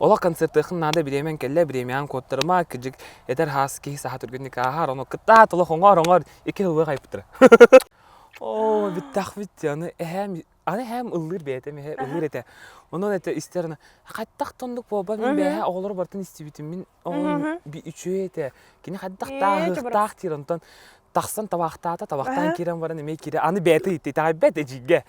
Ola konsertın nada bilemen kelle bilemen kotturma kicik eder has ki saat urgunnik ahar onu kıtta tolo hongar 2 yıl kayıptır. Oo bitahvit yani hem ılır betem hem ılır ete. Onun ete isterine kattaq tonduk baba min behe oğlur bartın istibitim min oğlum bir üçü ete. Kini kattaq tağ tirantan taqsan tabaqtan kiren varan eme kire anı bete itti tabi bete jigge.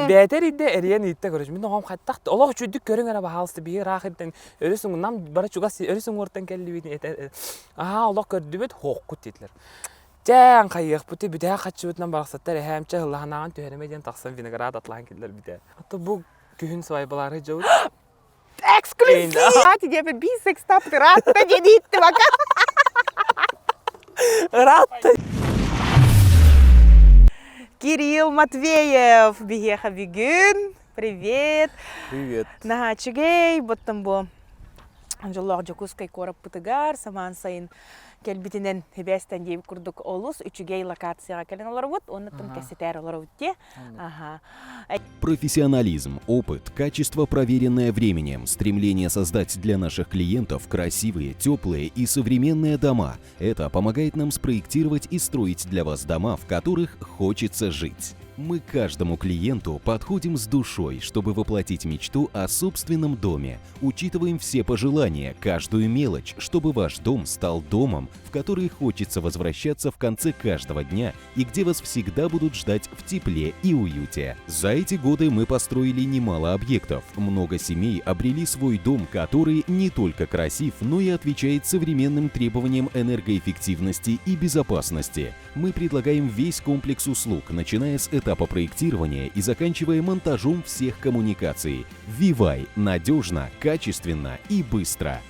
Beter idde eriyen itte görüş. Min oğlum kattaq Allah çüdük körün ara bahalsı bir rahitten ölüsün nam bara çugas ölüsün ortan kelli bitin ete. Aha Allah gördübet hoqqut dediler. Can kayık bu bir kaçıbıtdan baksatlar hemçe hıllahanagan tüheremeden taqsan vinograd atlan killer bir de. Hatta bu gühün swaybaları jawut. Эксклюзив! Тебе бисекс тапты, ратта дедитти бака. Ratta. Кирилл Матвеев, бигеха бигün. Привет. Привет. Нахачыгей, боттан бу. Анжоллах жокускай корап пытыгар, саман сайын келбитинен хебестен дейіп күрдік олус, үчігей локацияға келен олар бұд, оны тым кәсетер олар бұд. Профессионализм, опыт, качество, проверенное временем, стремление создать для наших клиентов красивые, теплые и современные дома. Это помогает нам спроектировать и строить для вас дома, в которых хочется жить. Мы к каждому клиенту подходим с душой, чтобы воплотить мечту о собственном доме. Учитываем все пожелания, каждую мелочь, чтобы ваш дом стал домом, в который хочется возвращаться в конце каждого дня и где вас всегда будут ждать в тепле и уюте. За эти годы мы построили немало объектов. Много семей обрели свой дом, который не только красив, но и отвечает современным требованиям энергоэффективности и безопасности. Мы предлагаем весь комплекс услуг, начиная с этапа проектирования и заканчивая монтажом всех коммуникаций. Вивай – надежно, качественно и быстро.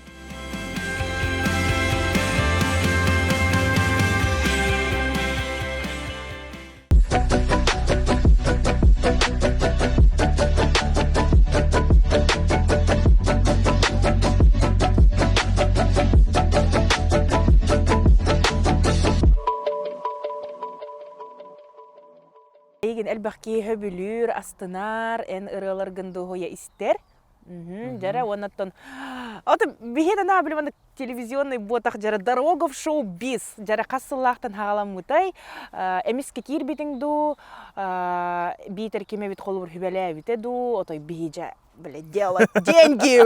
Egen elbaki höbülür, astynar, en ırılar gındı hoya ister. Жара оннан ото бихеда на биле телевизионный ботах жара дорога в шоу-биз жара кассыллахтан хагаламытай эмиске кирбитиңду битер кеме бит холбур хүбеле битеду отой бихижа биле делать деньги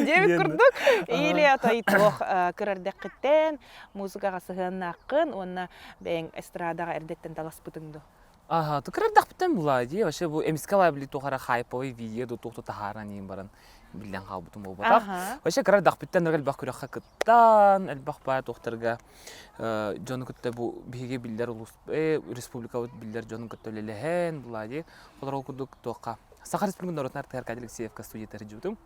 Девит курдук или отой тох кырардакыттен музыкага сыгыннакын онна бең эстрадага эрдеттен таласпытыңду. Ага, то кырдах битен булайди. Вообще бу эмискалай били тохара хайповый видео до тохто тахаранин баран билен халбутун болбатак. Вообще кырдах битен рел бакуракка кыттан, элбах бая тохтарга жону кытта бу биге биллер улус республика биллер жону кытта лелехен булайди. Олар кудук тока. Сахар республикасында ротнар тәркәделек СФК студияттары җибдем.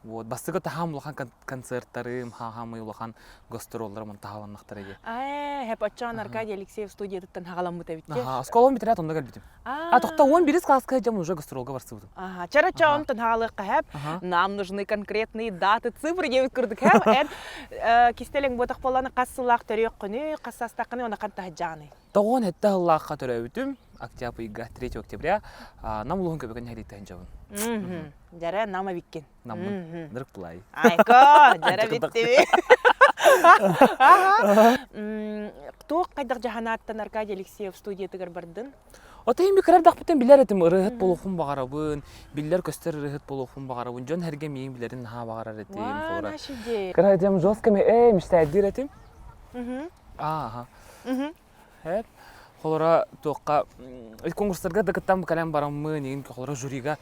Вот, бастыгы тахам улахан концерттарым, хахамы улахан гастролларым тахаланнактар иде. Хеп Ачан Аркадий Алексеев студияттан хагаламыта битте. Сколом битерет онда келбитим. Тохта 11 класска жам уже гастролга барсыбытым. Чара онтан хагалыкка хеп. Нам нужны конкретные даты, цифры дебит кырдык хеп. Кистелең ботак боланы кассылак төрөк күнү, кассастакыны она канта жаны. Тогон хетте Аллахка төрөбүтүм. Октябрьга 3 октября нам улугун көбөгөн хелиттен жабын. Жара нама биккен. Намын. Дырк булай. Айко, жара битти. Кто кайдак жаханаттан Аркадий Алексеев студиятыгар бардын? Отайым бикрер дакпытын билер этим ырыхыт болуфун багарабын, биллер көстөр ырыхыт болуфун багарабын, жон херге мейин билерин ха багарар этим. Ва, нашиде. Крадем жестками мечтайдыр этим. Ага. Хеп. Холора тоққа конкурстарга да кыттам калам бараммы, неген холора жюрига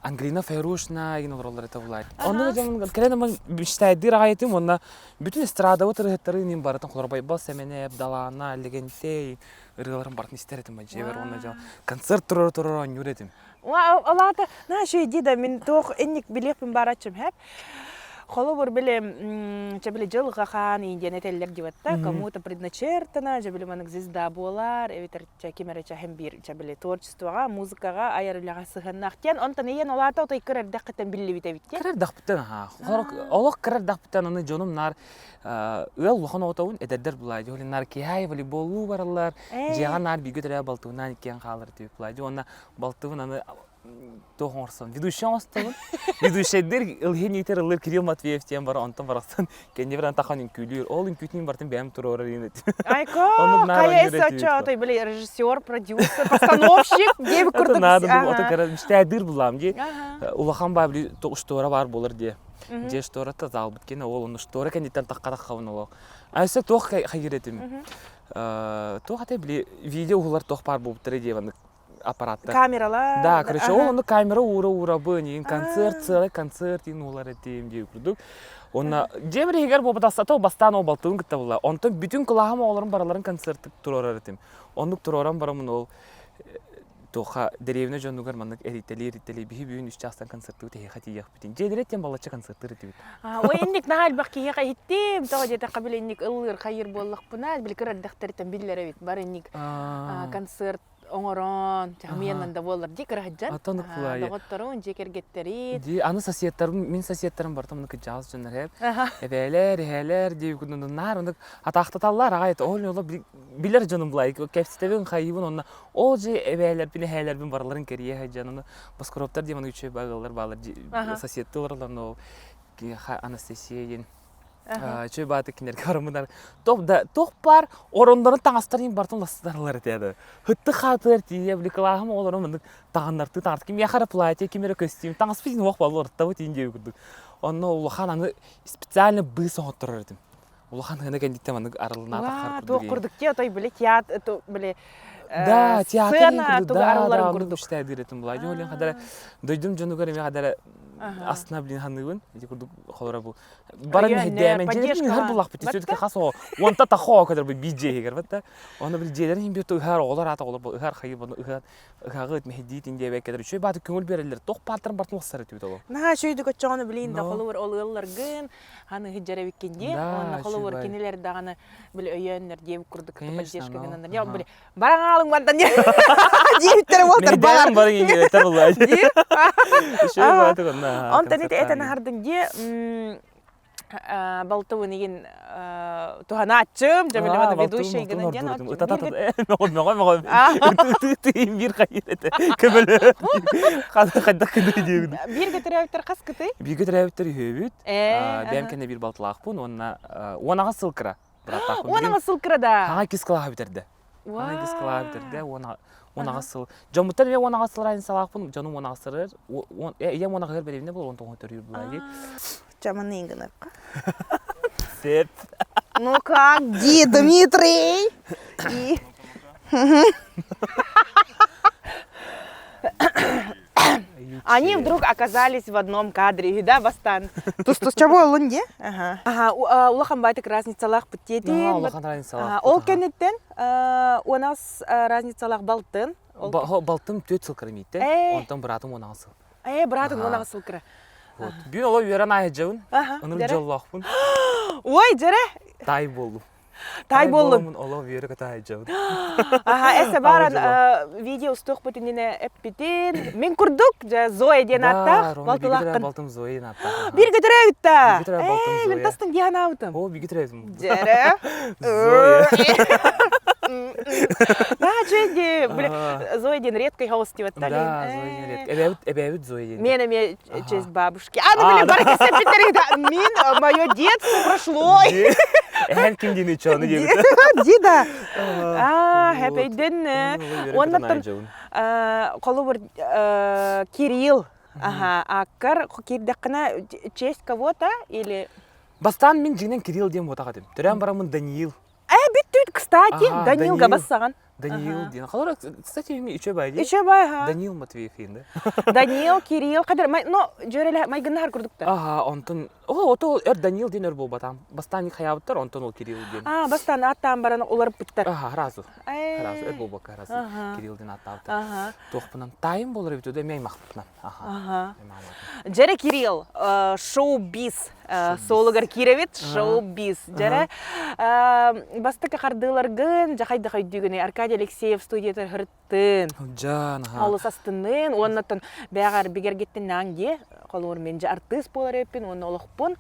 Ангелина Ферушна еген оларлар это булай. Онда жаман келенем мечтайдыр агайтым, онда бүтүн эстрада отырыттары нин баратын холора байбал семене Абдалана легенте ырыларын бартын истеретим жебер онда жам концерт турар нүретим. Ва, алата, нашы дида мен тоқ энник билепин барачым хеп. Холобур биле чабиле жылга хан индианетеллер диватта, кому-то предначертано, жабиле манак звезда болар, эвитер чакимере чахем бир чабиле творчествога, музыкага айрылага сыгыннактен, онтан иен олата отой кырар даккытен билли бите битте. Кырар дакпыттан ха. Олох кырар дакпыттан аны жонум нар ыл лохон отоун эдердер булай. Жолин нар киhay волейболу баралар, жаган нар бигөтөрө балтуунан иккен калыр деп булай. Онна балтуун аны тоғырсын. Ведущий осталын. Ведущийдер илгенитер илер Кирилл Матвеев тем бар, онтон барастан. Кеневран таханын күлür. Ол инкютнин бартын бәм турор инет. Айко, каяса чаотай биле режиссер, продюсер, постановщик, деп курдук. Надо было ото кара миштадыр булам ди. Улахан бабли тоштора бар болар ди. Де штора та зал биткене ол оны штора кандидаттан таққата хавын ол. Айса тох хайретим. Тох ата биле видео улар тох бар бултыр ди аппаратта. Камералар. Да, короче, ол камера ура бын, концерт, целый концерт, улар этим деп курдук. Онна жемир егер бобатаса то бастан ол балтын кытта була. Онтон бүтүн кулагым оларын бараларын концерт турар этим. Ондук турарам барамын ол тоха деревня жонугар мандык эрители биһи бүгүн 3 частан концерт өтө хати як бүтүн. Жедереттен балача концерт өтөбүт. Ой инник нахал бакки кайттим, то жете кабил инник ылыр хайыр боллук буна, бил кырдактардан биллер бит. Бар инник концерт оңорон, жамияннан да болар ди кырахжан. Атанып кулай. Доготторун жекергеттери. Ди аны соседтарым, мен соседтарым бар, тамны жаз жөнөр хеп. Эбелер ди күнүн нар, ондук атактаталлар агайт. Ол билер жонун булай, кепстебин хайыбын онна. Ол же эбелер бине хелербин барларын керие хаҗанын. Баскороптар ди маны үчө багалар балар соседтылар но Анастасия чөй баты кинер карымдар. Топ бар, орондарын таңастарын бартын ластарлар этеді. Хытты хатыр тие бликалахым оларын мындык тагандарды тарт ким яхара платье, кимере костюм, таңаспын вак балар табы тинде күрдүк. Онно улахан аны специально бысо отурар этим. Улахан гана кандидаттан аны арылына такар күрдүк. Курдук те той биле театр, то биле да, театр туга арыларын курдук. Штэ диретим була. Жолен кадара дойдум жонугар эме кадара астына билин ханыбын. Эти курдук холора бу. Баран хедемен жедин хар булак бит. Сөйдүк хасо. Онта тахо кадыр бу биже хегер бата. Оны бил жедерин хим бит хар олар ата олар хар хайы бу хагыт мехдит инде бек кадыр. Шөй баты көңүл берелер. Ток паттырын бартын васар этибит ол. На шөйдүк чоны билин да холор олылар гын. Аны хиджара биккенде, оны холор кинелер даганы бил өйөннөр деп курдук поддержка гынандар. Я бил бараң алың бандан. Диптер болтур балар. Бараң инде этер булай. Шөй баты гына. Онтан этен хардын де балтыбын еген тухана ачым, жамилеманы ведущий гынан ден ачым. Бир кайрете. Көбөлө. Кандай кыды. Бир кетеребиттер кас кыты? Бир кетеребиттер хөбүт. Бәмкенде бир балтылакпын, онага сылкыра. Онага сылкыра да. Ага кискалага битерде. Ага кискалага битерде, онага сыл. Жомуттар мен онага сылрайын салакпын, жаным онага сырыр. Ем онага гөр беребине бол, онтон төрүр булай. Чаманы ингенарка. Сеп. Ну как, Ди, Дмитрий? Они вдруг оказались в одном кадре, да, Бастан? Тус чего лунде? Ага, улахан байтык разницалах путетин. Улахан разницалах. Ол кенеттен у нас разницалах балтын. Балтым төт сылкырмейді, онтан братым онага сыл. Братым онага сылкыра. Бүйін олар верен айы жауын, ұныр жоллақпын. Ой, жаре? Тай болу. Тай болу. Олар верен тай жауын. Әсі баран видео ұстық бүтініне әппетен. Мен күрдік, Зоя ден аттақ, балтылаққын. Балтым Зоя ден аттақ. Bir götüre ütta. Bir götüre bалтым Зоя. Ben tastın diyan avdım. O, bir götüredim. Жаре? Зоя. Да, чөйде, Зоя ден редкой хости вот Да, Зоя ден редкой. Эбәбіт Зоя ден. Мен эме честь бабушки. Блин, баракеса Питер, мен, мое детство прошло. Әл кім дені чоны дебіт. Дида. Хэпейден. Оннаттан қолы бір Кирилл. Аккар кирдақына честь кого-то или... Бастан мен жігінен Кирилл дем отаға дем. Түрен барамын Даниил. Бит, кстати, Данилга бассаған. Даниил ден. Қалар, кстати, үші бай дем. Үші бай, ха. Даниил Матвеев енді. Даниил, Кирилл, қадар, но жөрелі майгыннар күрдікті. Онтын, ото Даниил ден өр бол батам. Бастан қаябыттар, онтын ол Кирилл ден. Бастан аттан бараны оларып біттір. Разу. Разу, өр бол бақа разу. Кирилл ден аттабыттыр. Тоқпынан тайым болыр өйті өде мен мақпынан. Жәрі Кирилл, шоу-биз. Солығыр керевет, шоу-биз. Жәрі бастықы қардыларғын, жақайды қайдүйгіне Аркадий Алексеев студиятар ғырттын. Жан, Олыс астынын, оннаттан бәғар бігергеттін наңге, қолуыр менже артист болар өппін, оны олықпын,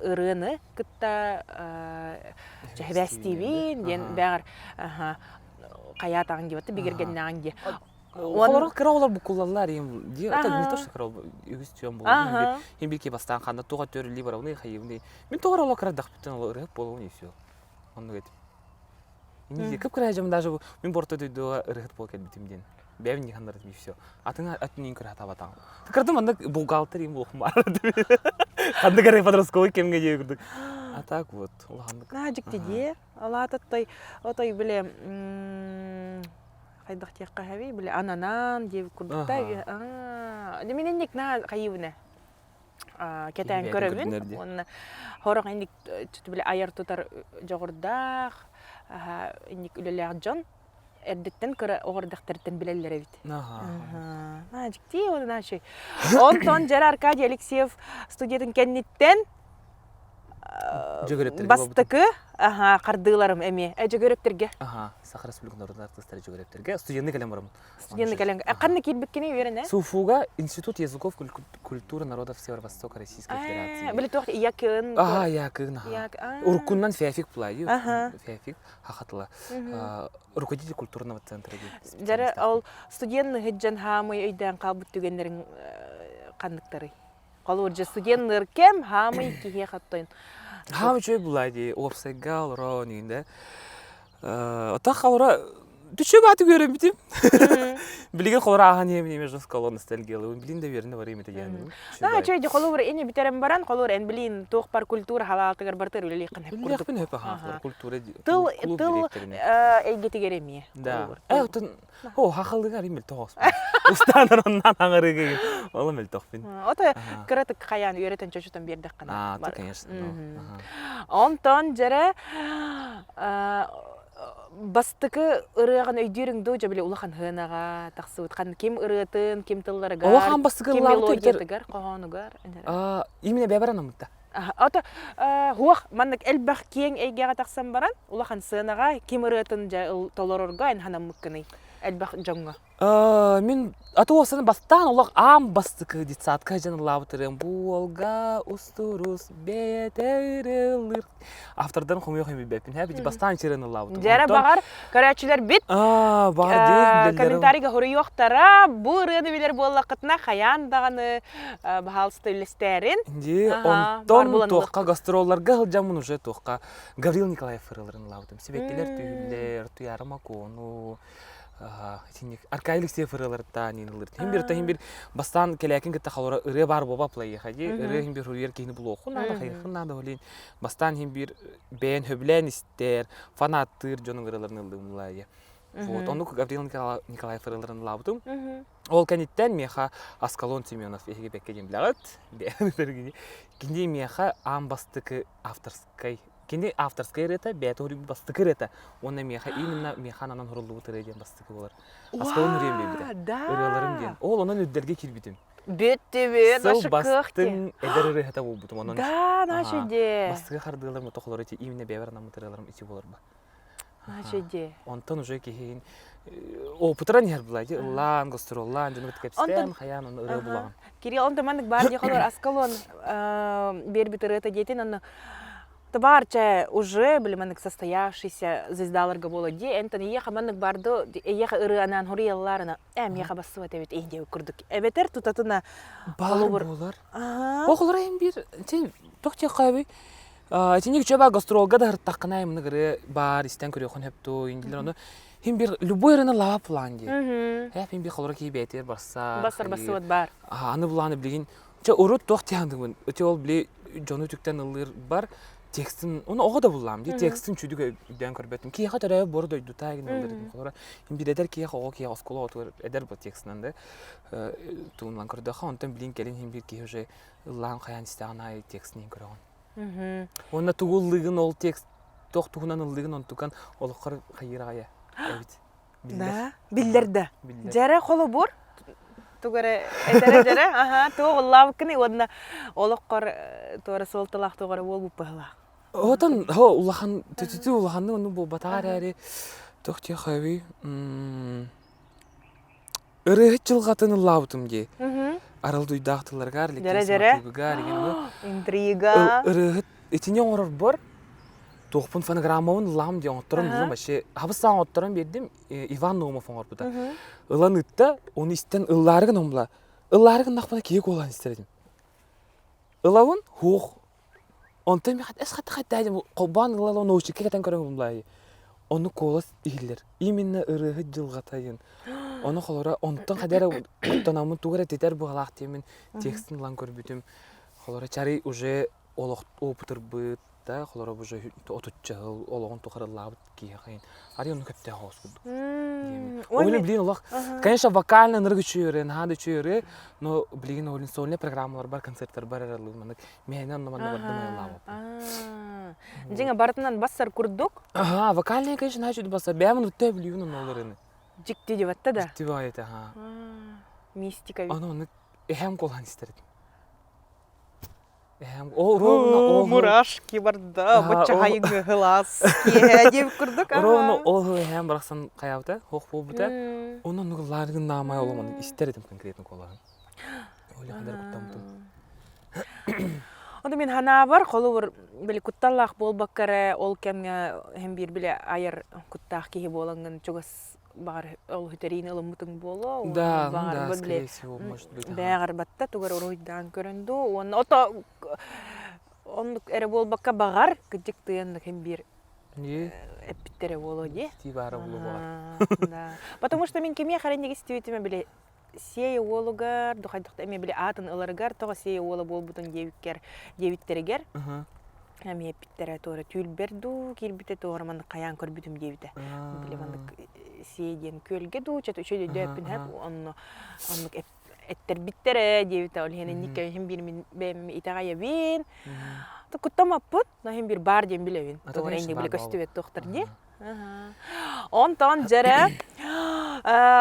ұрыны күтті жәбәстейбін, ден бәғар қаят аңге бәтті бігерген наңге. Олар кыраулар букуллалар им. Ди ата не то что кырау үгүс жөн болду. Ага. Хим бирки бастан ханда туга төрүли барауны хайымны. Мен тугара олар кырадак биттен олар реп болуун и всё. Онну кетип. Не көп кыражам даже мен борто дойдуга рыхт бол кетбитим ден. Бәвин не хандар и всё. Атыңа атнын кыра табатаң. Тыкырдым анда бухгалтер им болхум бар. Ханда кыра подростковый кемге жей кырдык. А так вот, улахандык. Нажикти де. Алата той биле кайдак текка хаби биле ананан деп курдукта. Демененник на кайыбына. Кетен көрөбүн. Онна хорок индик чүтү биле аяр тутар жогурдак. Индик үлелер жон. Эрдеттен көрө огордактыртын билелер бит. Нажикти оны наши. Онтон Жара Аркадий Алексеев студиятын кенниттен бастыкы, кардыларым эми, жөгөрөптерге. Сахар Республикаларында артисттер жөгөрөптерге. Студентный калем барам. Студентный калем. Кандай килбеккене берен, э? Суфуга Институт языков культуры народов Северо-Востока Российской Федерации. Биле тох якын. Якын. Уркуннан Феофик плаю. Феофик хахатла. Руководитель культурного центра. Жара ал студентный хеджан хамы өйдөн калбыт дегендерин кандыктары. Калыр же студенттер кем хамы кихе хаттын. Хамы чөй булайды, орсайгал ронинде. Ата халыра түшө баты көрөм битим. Билген холора аган эми жос колон стелгелы. Билин да верне бар эмете дегеним. Чөй же холор эне битерем баран, холор эн билин тох бар культура халалтыгар бартыр үлели кын хеп курдук. Билин хеп хахлар культура. Тыл эйгети керемие. Да. Отун хахалдыгар эмел тогос. Устандар оннан аңырыгы. Ол эмел тохпин. Ота кыратык каян үйрөтөн чочутан бердик кана. Да, конечно. Онтон Жара бастыкы ырыган өйдөрүң дожа биле улахан хынага таксыбыт кан ким ырытын, ким тылларыгар. Улахан бастыкы лавтыр когонугар. Именно бебаранамытта. Ата хуах маннык элбах кең эйгега таксам баран, улахан сынага ким ырытын толорорга эн ханам мыккыны. Элбах жоңга. Мен атуосаны бастан олақ ам бастыкы дитсатка жаны лавтырым буолга устурус бетерылыр. Автордан хомё хеми бепин. Хәби бастан чираны лавтырым. Жара багар карачылар бит. Бар дейм. Комментарийга хоры yoktara бу рыны билер боллакытна хаян даганы бахалсты листерин. Инде онтон тоққа гастролларга хылжамын уже тоққа Гаврил Николаев фырылырын лавтырым. Себеттелер түйілер, туярыма кону. Аркадий Алексеев ырыларда нинылыр. Химбир бастан келекин кетті қалора ыры бар боба плайы хади. Ыры химбир хурьер кейіні бұл оқу нада хайықын нада олейн. Бастан химбир бәйін хөблән істер, фанаттыр жоның ырыларын ылдымлайы. Онды Гаврил Николаев ырыларын лабдым. Ол кәнеттен меха Аскалон Семенов ехеге бәккеден білағыт. Кенде меха амбастықы авторскай. Кенде авторская рета, бәті хұры бастықы рета. Онна меха именно механанан хұрылы бұтыр еден бастықы болар. Аскалон үрем бейбіді. Үрелерім ден. Ол онан өддерге келбетім. Бетте, Сыл бастың әдір үрі хәті бол бұтым. Да, нашы де. Бастықы қардығыларым, тоқылар еті, именно бәбірнам мұтыраларым еті болар ба. Нашы де. Онтан уже кейін. О, пұтыран ер бұлайды. Лан, гастроллан, жөніп кәпістен, қаян, оны үрі бұлаған. Кирилл, онда мандық бар де қалар Аскалон бербіті рета детен, Табарча уже были маннык состоявшийся звездаларга боло ди, энтон еха маннык бардо, еха ыры анан хуриялларына, еха басыва тебет эйде курдук. Эбетер тутатына бар болар. Оғылар эм бир, сен тоқте қайбы. Сенек жаба гастролга да таққына емнік ыры бар, истен көрі оқын хепто, индилер оны. Хем бир любой ырыны лава план ди. Хем бир қалора кей бәйтер барса. Басар басыват бар. Аны бұланы білген. Урут тоқте андығын. Өте ол біле жону түктен ылыр бар. Текстин, оны оға да бұлам, текстин чүдігі үден көрбеттім. Кейға төрәйі боры дойду тайгын өлдердің қолара. Bir edər кейға оға кейға оскола отыр, edər бұл текстінен де туынлан көрдіға. Онтан білін келін бір кей уже ұллан қаян істеген ай текстінен көріған. Онна туғылығын ол текст, тоқ туғынан ұлығын он тұған олыққыр қайыр ағая. Да, білдерді. Жәрі қолы бұр? Тугары этере жара, тугы лавкыны одна олоққор тугары солталақ тугары бол бұппағыла. Отан, улахан, түтіті улаханны оны бұл батағар әрі тоқте қайбы. Үрі жылғатыны лавдым де. Аралдуйдақтыларға, Жара-жара. Интрига. Үрі етіне орыр бар. Тоқпын фонограммаውን лам деген отторын дузам башы. Хабыстан отторын бердим Иван Наумов оңорбута. Ылан ытта, оны истен ылларыгын омла. Ылларыгын нақпана киек олан истередим. Ылауын хух. Онтан мехат эс хата дайдым. Қолбан ылалауын оушикке кетен көрің омлай. Оны колас ихилер. Именно ырыгы жылгатайын. Оны холора онтан кадера оттанамын тугара тетер бугалак темен текстин лан көрбүтүм. Холора чари уже опытыр быт. Да, холора уже отуччал, ологон тухарылабыт кийин. Ари оны көптө хос курдук. Ойлы блин, Аллах. Конечно, вокально ныргы чүйөрө, нады чүйөрө, но блин, ойлын сольный программалар бар, концерттер бар аралыгында. Менен номаны бардым. Жеңе бартынан бассар курдук. Ага, вокальный, конечно, начуд бассар. Бәмін үтті білуін оларыны. Жикти деп атта да? Жикти байыты, ага. Мистика бит. Оны эхем колан истердим. Ровно мурашки барда, бачагайыңы хылас. Деп курдук. Ровно ол эхем бараксан каябыта, хох болбута. Онун нугуларыгын намай оламын истердим конкретно колан. Ойлы кадар куттамытым. Онда мен хана бар, қолы бір білі күтталлақ болбаққары, ол кәмге hem bir білі айыр күттақ кейі болаңын чогас бағар ол хүтерейін ылымытың болу. Да, скорее всего, может быть. Бәғар батта, тугар оройдан көрінді. Он әрі болбаққа бағар, күттікті ендік hem bir әппіттері болу, де? Стивары болу бағар. Потому что мен кеме қарендегі стиветіме білі сей олугар, духайдықта әме білі атын ыларгар, тоға сей олы болбутын девиттерігер. Әме әппіттері тоғыры түйіл берду, келбіті тоғыры маңды қаян көрбітім девіті. Білі маңдық сейден көлге ду, чаты үшөйді дөппін әп, онық әттер біттері девіті, ол хені никке hem bir бәмі итағая бен. Күттамаппыт, hem bir бар дем білі бен. Тоғыр әнде білі көстібет тоқтыр де. Онтан жәрі,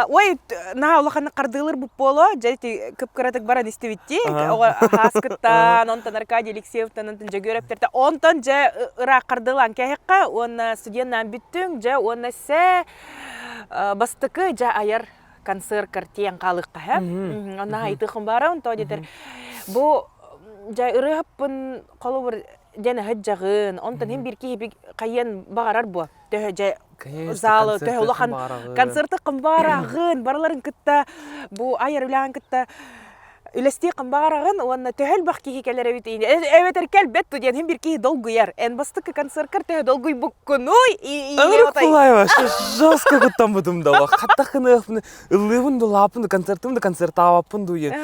ой, на олақаны қардылыр бұп болу, жәреті көп көретік баран істевітті, Хаскыттан, онтан Аркадий Алексеевтан, онтан жа көрептерді, онтан жа ұра қардылан кәйіққа, оны студентнан бүттің, жа оны сә бастықы жа айыр концерт картиян қалыққа, оны айтықын бары, онтан детер, бұл жа ұрыппын қолы бір дені ғыд жағын, онтан hem bir кейбі қайын бағарар бұл. Залы, төһө улахан концерты қымбарағын, барларын кітті, бұл айыр үләғын кітті, үлесте қымбарағын, оны төһөл бақ кейі кәлер әвітейін. Әветер кәл бәтті ден, hem bir кейі долгуяр. Ән бастықы концерткар төһө долгуй бұққын, ой! Аңырық бұлай ба, жостқа құттан бұдым да, қаттақын ұлығын лапын, концертымды концертавапын дуен.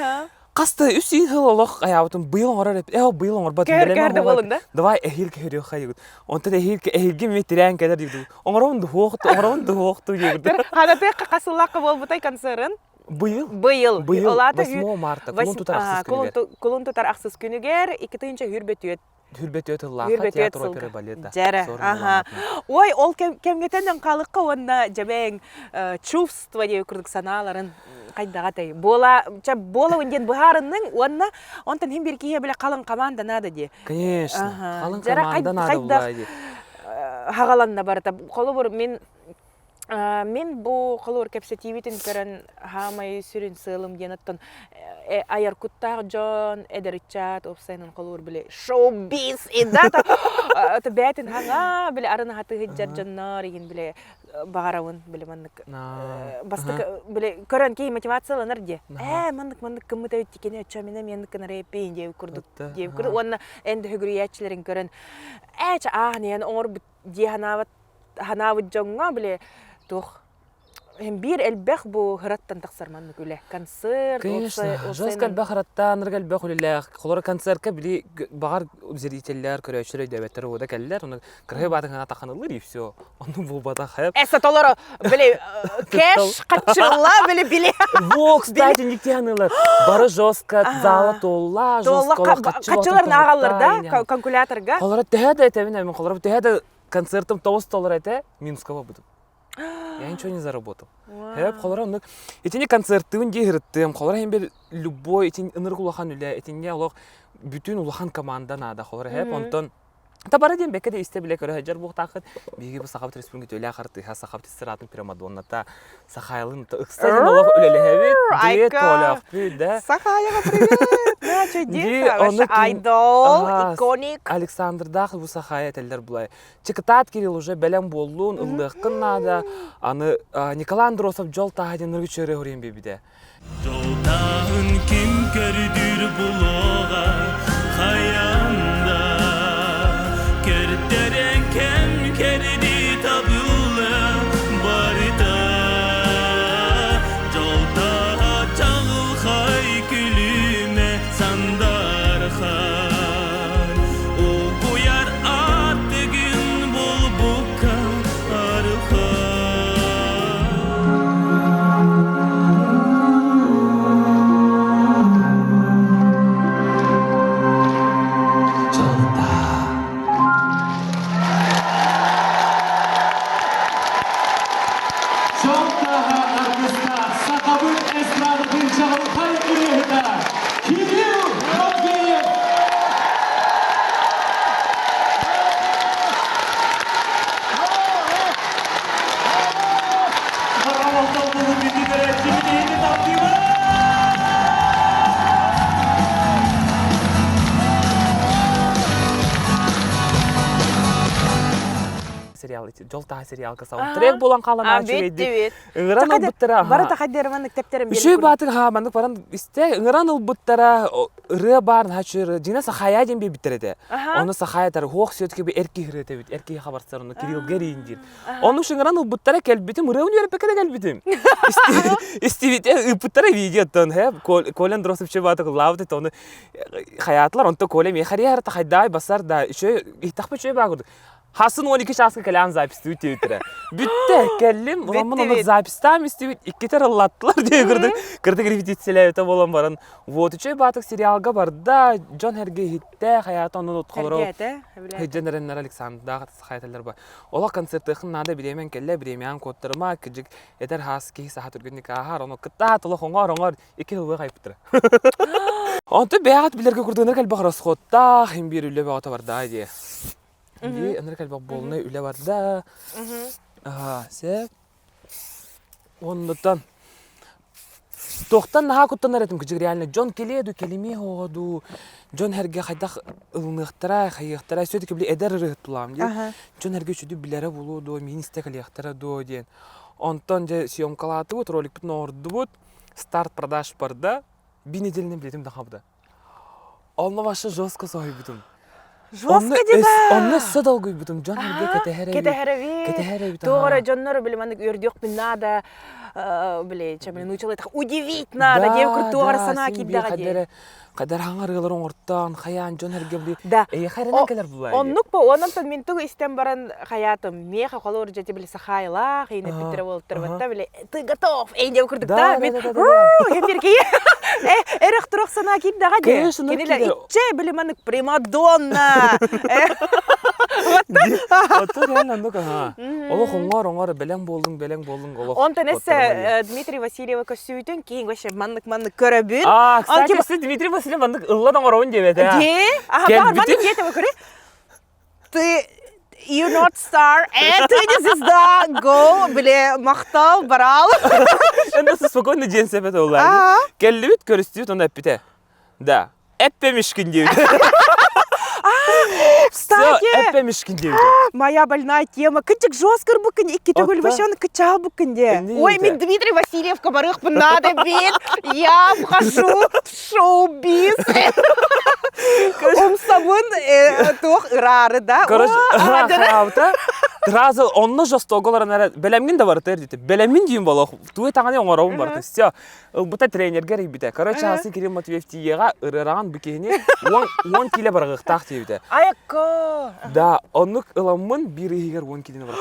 Қасты үсін хыл олық аяутын бұйыл оңырар әпі, бұйыл оңыр батын Кәрді болын да? Давай әхелке хөрек қайығыд. Онтан әхелге меттерян кәдір дейді. Оңырауын дұғоқты дейді. Ханаты қасылақы бол бұтай концерын? Бұйыл? Бұйыл. 8 марта, Құлын тұтар ақсыз күнігер, 2-тінші хүрбет өт. Хүрбет өт ұллаға, театр опера балета. Жәрі, ой, ол кәмгетенден қалыққа онна жабәң чувство деп күрдік саналарын қайдағатай. Бола өнден бұхарының, онтан hem bir кейе біле қалың команда нады де. Конечно, қалың команда нады бұлай де. Хағаланна барыта. Қолы бұр, мен бұл қолы бұр кәпсетиветін көрін хамай сүрін сылым денаттан айар күттақ жон, әдірітчат, опсайнын қолы бұр біле шоу-биз едата. Бәтін хаңа біле арына хаты ғыджар жоннар еген біле бағарауын біле мандық. Бастық біле көрін кей мотивацияланар де. Мандық кімміті өттекені өтшамена мендік кінар еппейін деп күрдік. Онына әнді хүгіриятчілерін көрін. Ағын оңыр де ханавыд жоңға біле тұқ. Hem bir elbək bu hırattan taqsarmanı güle. Konser, конечно, жестко elbək hırattan, nırg elbək olilək. Қолары концертка били бағар зрителер, көрәшілер, дәбеттер ода кәлілер. Оны кіргі бадың ғана тақанылыр, и все. Оны бұл бада қайып. Әсет олары, біле, кәш, қатшырла, біле. Во, кстати, никте анылар. Бары жестко, залы толла, жестко. Қатшыларын ағалар да, конкуляторға. Қолары тәді әтәмін әмін, қолары тәді концертім тоғыз толыр әті, минускава бұдым. Я ничего не заработал. Хеп, холора, ну, эти не концерты, он дегреттем, холора, хембер любой, эти энергулахан үле, эти не улах, бүтін улахан команда надо, холора, хеп, онтон. Табара дем бекеде исте биле көрө жар буктакыт биги бу сахабат республика өлө акырты ха сахабат сыратын пирамадонна та сахайлын та ыкстадын олог өлеле хебит дуэт олог да Сахаяга привет Айдол, иконик. Александр Дахл bu сахая телдер булай. Чекатат Кирилл уже белем боллун, ылдыккын нада. Аны Николай Андросов жол тахаден ныргы чөре хорен бебиде. Жолтағын кім көрдір бұлыға қаянда Көрдерен кем керді табылы барда Жолтаға чағыл қай күліме сандар қар О қояр аттығын бұл бұққа арылға Жол таа сериал касау. Трек болан қалана чүрейді. Үңіран ыл бұттыра. Барата қадерімін кітептерім Үші батыр мандық баран істе. Үңіран ыл бұттыра ұры барын хачыр. Жина сахая ден бе біттіреді. Оны сахая тары хоқ сөйтке бе әрке хіреді бет. Әрке қабарсар оны Кирилл Герейін дейін. Оны үшін үңіран ыл бұттыра кәлбітім. Ұры өнері пекеде кәлбітім. Істевете бұттыра видеоттан. Колен Дросов че батыр лавды тоны хаятлар. Онты колем ехари әрті хайдай басар да. Үші ихтақпы че бағырды. Хасын 12 шасқа кәлән записті өте өтірі. Бүтті кәлім, оламын оны запистам істеуіт, иккетер ыллаттылар дей кірдік репетициялай өте болам барын. Вот үші батық сериалға барда, Джон Херге хитті, қаяты оның ұтқылыру. Хеджен әрінлер Александрдағы қаятылар бар. Ола концерті қыннады білемен кәлі, білемен көттірма, күджік етер хас кейі сағат үргенік ағар, оны күтті атылы қоңар, екі жылғы қайыптыры. Онты бәғат білерге күрдіңір кәл бағыр асқотта, хем бір үлі бәғата барда де. Ди энеркал бак болны үле барда. Сеп. Оннотан. Тоқтан наха куттанар этим кичик реально Джон келеду, келеме ходу. Джон Херге хайдах ылныктара, хайыктара сөтүк биле эдер рыттылам ди. Джон Херге чүдү билере болуду, министр калыктара до ден. Онтон же съемкалаты вот ролик бүтүн орду вот. Старт продаж барда. Bir nedelini bildim daha bu da. Onunla başta жестко сой бүтүм. Жестко деба. Онны садал гой бүтүм. Жон Херге кетехереби. Тоора жоннор биле маны өрдүк бинада биле чамын научила так удивительно да дев куртуар сана киддага де. Кадар хаңарылар оңортан, хаян Жон Херге биле. Да. Хайран келер булай. Оннук по оннан мен тугу истем баран хаятым. Меха колор жете биле сахайла, хейне питер болуптар батта биле. Ты готов? Эй деп курдук да. Мен хемберки. Эрэх турак сана киддага де. Кенелер ичче биле маны примадонна. Вот реально нука. Оло хоңор белең болдуң оло. Онтон эсе Дмитрий Васильева көсүйтүн кийин вообще маннык көрөбүн. Кстати, Дмитрий Васильев маннык ылладан оровун дебет. Маннык кетип көрө. Ты you're not star and ты не звезда. Go, биле мактал барал. Энде спокойно ден сепет олар. Келлибит көрүстүбүт онда эппите. Да. Эппемишкин дебит. Кстати, моя больная тема. Кычык жёсткыр букын, икки түгүл башаны кычал букынде. Ой, мен Дмитрий Васильевка барык надо бит. Я вхожу в шоу-биз. Умсабын тух ырары да. Короче, Разы онны жостоголар нәре белемгин да бар тер дите. Белемгин дийин боло. Туй таганы оңоробун бар. Всё. Бута тренерге рибите. Короче, Асы Кирилл Матвеев тиега ырыраган бикени 10 кило баргыктак дибите. Айакка. Да, оннук ыламын бир егер 10 кило баргыктак.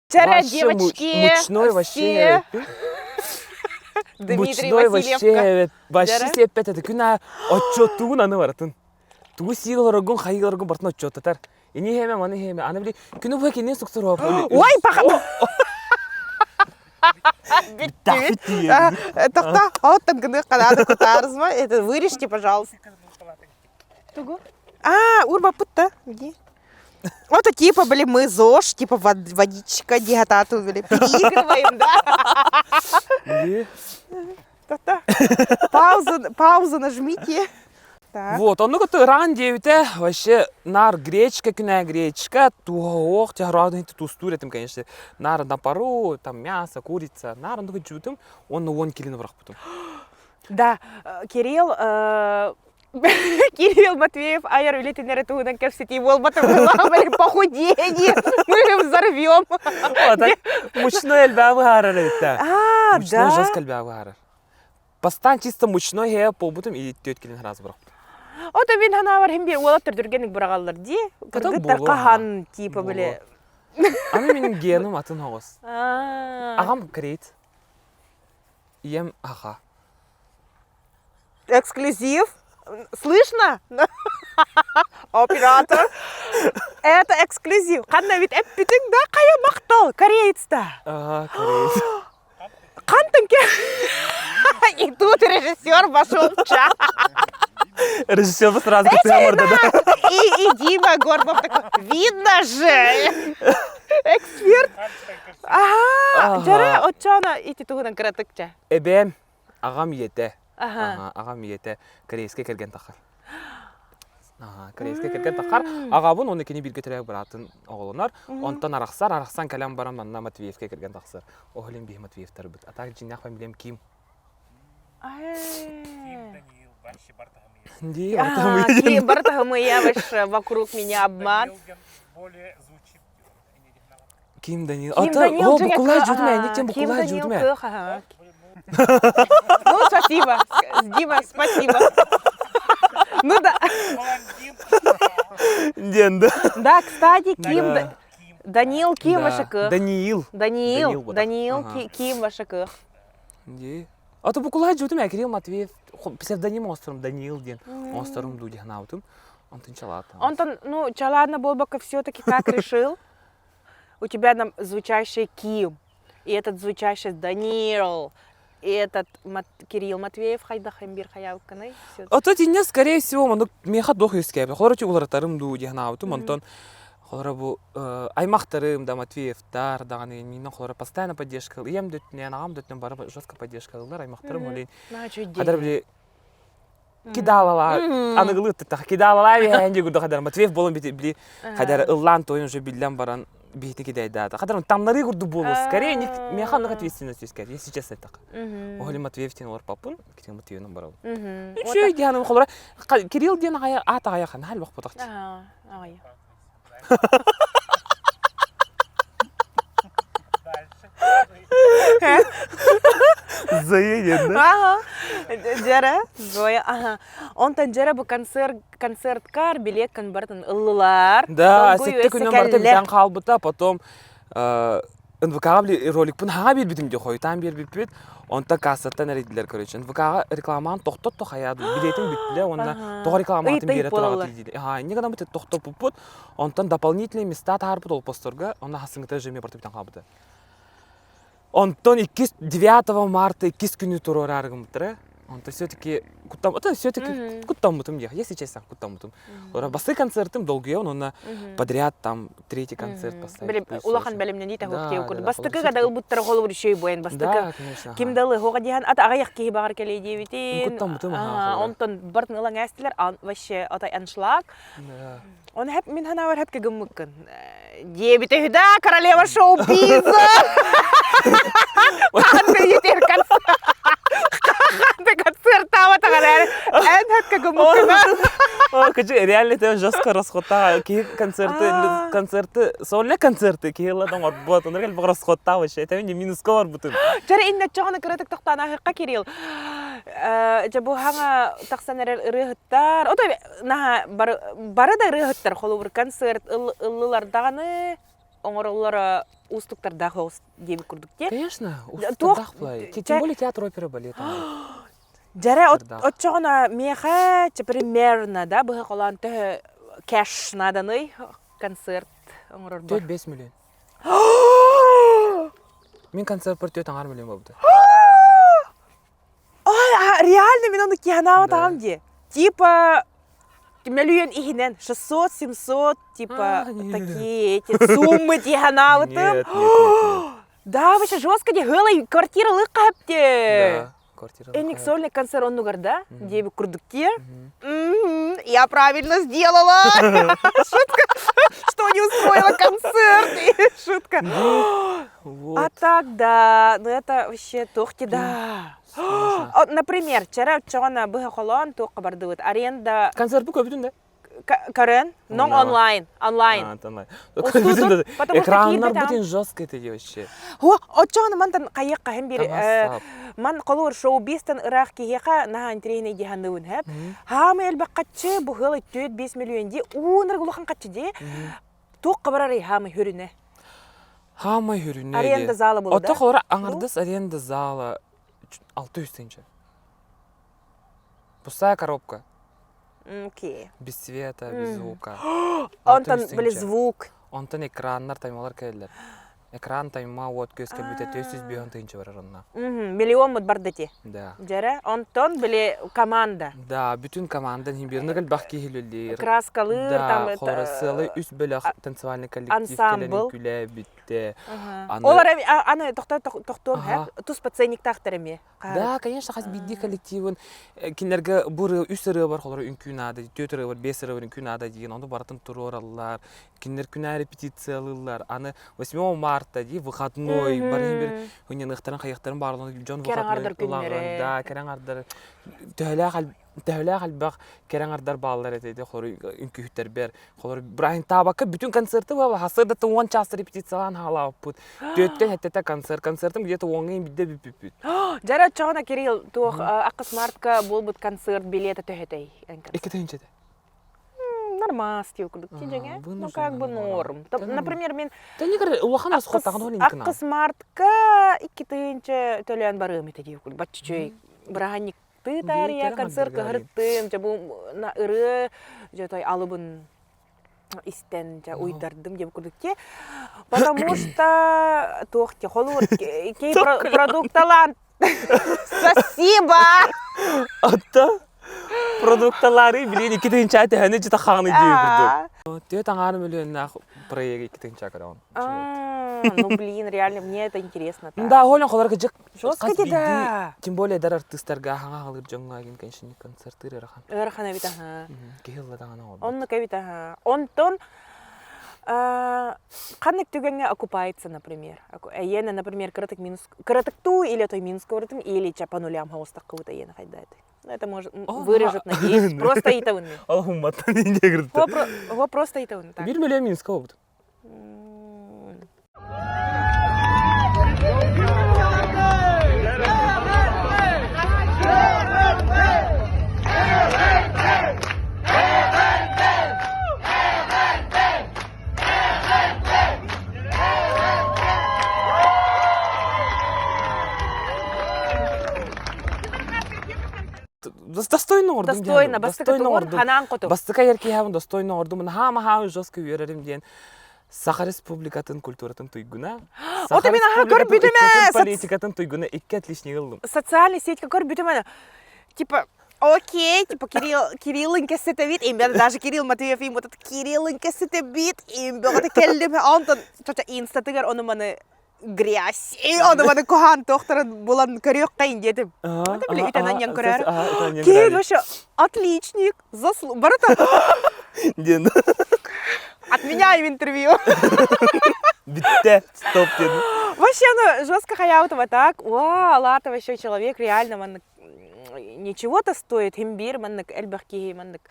Вчера девочки, мучной вообще. Дмитрий Васильевка. Вообще сепет это күнә отчетугун аны баратын. Тугу силорогун хайгорогун бартын отчеттатар. Ини хеме маны хеме. Аны били күнү бу кенен суктур. Ой, паха. Тохта, вот там гны канада кутарызма. Это вырежьте, пожалуйста. Тугу. Урба путта. Вот типа, блин, мы ЗОЖ, типа водичка, дегатату, блин, переигрываем, да? Тохта. Паузу нажмите. Так. Вот, он ну-ка ран девите, вообще нар гречка, кюная гречка, туох, тяградный тустур, этим, конечно, нар на пару, там мясо, курица, нар ну-ка чутым, он на вон килин враг потом. Да, Кирилл Матвеев, айар улетенер тугудан кепсети волбатым похудение, мы взорвем. Мучной эльбавы гарар это. Мучной Да? жестко эльбавы гарар. Постан чисто мучной хе, побутым и тет килин раз враг. Ота мен ханавар хембир олаттыр дүргенік бұрағалар де, кыргыттар болу, қахан типа болу. біле. Аны менің генім атын хоғыз. А, Ағам крейт. Ем аға. Эксклюзив. Слышно? Оператор. Это эксклюзив. Қанна вид әппетің да қая мақтал, кореецта. Аға, крейт. Қантың ке? И тут режиссер вошел в чат. Режиссер бы сразу как да? И Дима Горбов такой, видно же. Эксперт. Ага, жара отчана ити тугунан кыратыкча. Эбем, ағам ете. Ага. Ағам ете. Корейске келген тақар. Корейске келген тақар. Ағабын оны кені бірге түрек баратын оғылынар. Онтан арақсан кәлем барам манна Матвеевке келген тақсыр. Оғылын бей Матвеевтар бұд. Атақ жинақ фамилиям Ким. Ким Бартахамы, я вокруг меня обман. Ким Данил. Ким Данил, О, букулай жүдме, нектен букулай Ким жүдме. Данил, ага. Ну, спасибо, Дима, спасибо. Ну да. Денді. Да, кстати, Данил Ким вашакы. Даниил. Даниил Ким вашакы. Аты букулай жүдме, Кирилл Матвеев. Псевдоним острым Даниил ден. Острым дуди гнаутым. Антон Чалата. Антон, ну, Чаладна Болбака все-таки как решил? У тебя там звучащий Ким, и этот звучащий Даниил, и этот Кирилл Матвеев, хайда хамбир хаявканы. Ото тине, скорее всего, маны меха дох юскебе. Холорочи уларатарым дуди гнаутым. Антон, холора бу аймақтарым да Матвеевтар дағаны нина холора постоянно поддержка. Ем дөтіне, ағам дөтіне бары жестко поддержка қылдар. Аймақтарым олейн. Қадар біле кидалалар, анығылы тұттақ, кидалалар бейінде күрді қадар Матвеев болын біле қадар ұллан тойын жо білден баран бейті кидайдады. Қадар тамнары күрді болы, скорее механ нұқ ответственность өскер, если честно айтақ. Оғылы Матвеевтен олар папын, Кирилл Матвеевнің барау. Үші дейіным қолыра, Кирилл дейін аты аяқан, әл бақ бұтақты. Ағай. Зоя енді. Жара, Зоя, ага. Онтан жара бұл концерткар билеткен бартын ыллылар. Да, сетті күнен барты бітен қалбыта, потом НВК-ға біле ролик бұн хаға бер бітім де қой, там бер бітпет. Онта кассаттан әрейділер, короче. НВК-ға рекламаның тоқтот тоқаяды, билетін біттілі, онна тоғы рекламатын бері тұраға тілдейді. Негадан біті тоқтот бұппыт, онтан дополнительный места тағарпыт ол посторға, онна хасыңғыта жеме барты бітен қалбыта. Онтон 9 марта 2 күні тұрор арғым бұтыры. Онтон все-таки куттам бұтым дех, если честно, куттам бұтым. Басы концертым долгие, онна подряд там 3-й концерт поставить. Улахан бәлімнен дейті хоқтеу күрді. Бастықы ғада ұлбыттары қолы бұры шөй бойын. Да, Бастықы конечно. кемдалы хоға дейін аты ағаяқ кейі бағар кәлей дейбетен. Куттам бұтым. Онтон бартын ұлан әстілер, вообще атай аншлаг. Он хәп мен ханавар хәп кегім мүкін. Дебіті хүда, королева шоу-биза! Қанды етер концерт. Қанды концерт тавата қарар. Ән хәп кегім мүкін. Реально это жестко расхода. Концерты, соле концерты, кейладан орбот, онар кәл бұғы расхода вообще. Это мен минусқа бар бұтын. Жары иннет жоғаны күретік тоқтан ақиққа Кирилл. Жабу хаңа тақсан рыхыттар. Отой бары да рыхыттар қолы бір концерт ыллылардағаны оңырылары устуктардағы дебі күрдікте. Конечно, устуктардақ бұлай. Тем более театр опера балет. Жары от жоғына меха примерно да бұғы қолан түхі кәш наданы концерт оңырырды. 4-5 миллион. Мен концерт бір 4 аңар миллион болды. Ой, реально мен оны киянава Да. там де. Типа миллион ихинен 600-700, типа нет. такие эти суммы киянава там. Нет, нет, нет. Да, вообще жестко де гылай квартира лыкапте. Да, квартира. Эник сольный концерт он нугарда, Мгм. деби курдуке. Мгм. Я правильно сделала. Шутка, что не устроила концерт. Шутка. Вот. А так, да, ну это вообще тохти, да. Сложно. Например, вчера чона быха холон тоққа барды вот аренда Концерт бұл көбітін да? Карен, но Онлайн. онлайн. А, тамай. Устудут, потому что Экраннар киінді там. бүтін жестко етеді вообще. О, чона мантан қайыққа hem bir Тамасап. man қолуыр шоу-бистен Ирақ киеқа нахан трейне дихануын хеп. Мгм. Хамы әлбәк қатшы бұғылы 4-5 миллион де, уыныр ғылыған қатшы де, тоққа барары хамы хүріне. Хамай хүріне. Аренда залы болды. Отто қолары аңырдыс аренда залы 600 тенче. Пустая коробка. Окей. Без света, без звука. Онтан 600 білі тенче. звук. Онтан экраннар таймалар кәлілер. Экран тайма от көзге бүте 400 бейон тенче бар арынна. Миллион мұт бардати. Да. Жәрі, онтан білі команда. Да, бүтін командан химбернігіл бақки хилілер. Краскалыр, Да, там это... хорасылы үс бөлі танцевальный коллектив ансамбл. келені күлі бітті. Аны- Олар аны тоқтор Ага. хәп, тұс паценник тақтырыме. Да, конечно, хас бидди коллективын кинерге буры үс ыры бар, холары үнкүн ады, 4 ыры бар, 5 ыры бар үнкүн ады деген, онды баратын турор аллар, кинер күнә репетициялылар, аны 8 марта ди, выходной, барин бир өнен ыхтарын каяктарын барлыгын жон Керең ардар выходной күннері. да, керең ардар, тәһлә калбак керең ардар баллар этеди, холары үнкүттер бер, холары Брайан Табакка бүтүн концерты бар, хасырда 10 час репетициялан халап бут. 4-тен хәтта концертым где-то 10 бидде бүп. Жәрі чағына Кирилл, тух ақыс мартка бол бұд концерт билеті төхетей. Эки тенчеде. Нормас, тел күдік. Ага, Ну, вынужденно как бы норм. норм. Да, ну. Например, мен Да не говори, улахан расход тагын олин кына. ақыс мартка 2 түйінші төлен барым еті дейіп күл. Батчычой, бірағанник тытария керең концерт ардыр кығырттым. Жабу ыры, жатой алыбын истен уйдардым деп күдікте. Потому что тоқте холуыр кей продукталан. Спасибо! Атта продукталары билен 2 тенче айты хәне жыта ханы дейбирди. Тө таңары миллионнах проект 2 тенче каран. Ну, блин, реально, мне это интересно. Да, холен холарга жык. Жестко де, да. Тем более дар артисттарга хаңа халыр жоңга ген конечно концерттер рахан. Өрхана бит, ага. Кехилла дагана ол. Он бит, ага. Онтон қанық түгенге окупается, например. Ені, например, кырытык ту или той минус кырытым, или чапанулям хаустақ кыуыта ені қайда это. Это может вырежет, надеюсь. Просто итауын. Ал хумматтан не кирди. Во просто итауын. 1 миллион Минска болду. Достойно ордум. Достойно, бастыка ордум. Ханан коту. Бастыка ерки хабын достойно ордум. Хама жоску үйрерим ден. Саха Республикатын культуратын туйгуна. Ота мен аха көріп бүтіме! Политикатын туйгуна 2 отличный кылдым. Социальный сетька көріп бүтіме. Типа, окей, типа Кириллын кәсеті бит, им даже Кирилл Матвеев им вот Кириллын кәсеті бит, им бөгіті келдім, антон, инстатыгар оны маны грязь, оны маны кохан тоқтарын болан көрек қайын дедім. Это, бля, итанан ян көрер. Кейд, вообще, отличник, барыта, Ден. отменяем интервью. Битте, стоп дедім. Вообще, ну, жестко хаявтова так, вау, лата вообще человек, реально, маны ничего-то стоит, химбир, маннык эльбахки, маннык